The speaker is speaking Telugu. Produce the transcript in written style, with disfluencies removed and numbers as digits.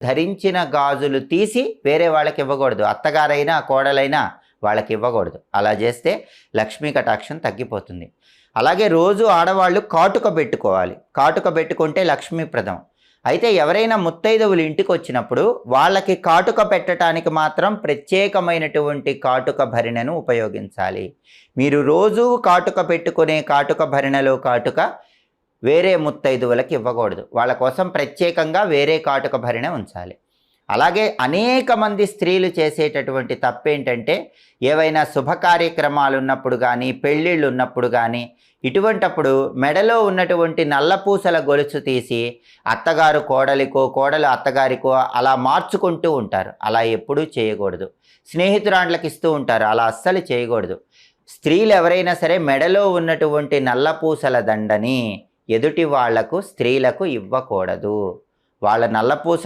ధరించిన గాజులు తీసి వేరే వాళ్ళకి ఇవ్వకూడదు. అత్తగారైనా కోడలైనా వాళ్ళకి ఇవ్వకూడదు. అలా చేస్తే లక్ష్మీ కటాక్షం తగ్గిపోతుంది. అలాగే రోజు ఆడవాళ్ళు కాటుక పెట్టుకోవాలి. కాటుక పెట్టుకుంటే లక్ష్మీప్రదం. అయితే ఎవరైనా ముత్తైదువులు ఇంటికి వచ్చినప్పుడు వాళ్ళకి కాటుక పెట్టడానికి మాత్రం ప్రత్యేకమైనటువంటి కాటుక భరిణెను ఉపయోగించాలి. మీరు రోజు కాటుక పెట్టుకునే కాటుక భరిణెలో కాటుక వేరే ముత్తైదువులకి ఇవ్వకూడదు. వాళ్ళ కోసం ప్రత్యేకంగా వేరే కాటుక భరిణె ఉంచాలి. అలాగే అనేక మంది స్త్రీలు చేసేటటువంటి తప్పేంటంటే ఏవైనా శుభ కార్యక్రమాలు ఉన్నప్పుడు కానీ పెళ్ళిళ్ళు ఉన్నప్పుడు కానీ ఇటువంటప్పుడు మెడలో ఉన్నటువంటి నల్లపూసల గొలుసు తీసి అత్తగారు కోడలికో కోడలు అత్తగారికో అలా మార్చుకుంటూ ఉంటారు. అలా ఎప్పుడూ చేయకూడదు. స్నేహితురాండ్లకు ఇస్తూ ఉంటారు. అలా అస్సలు చేయకూడదు. స్త్రీలు ఎవరైనా సరే మెడలో ఉన్నటువంటి నల్లపూసల దండని ఎదుటి వాళ్లకు స్త్రీలకు ఇవ్వకూడదు. వాళ్ళ నల్లపూస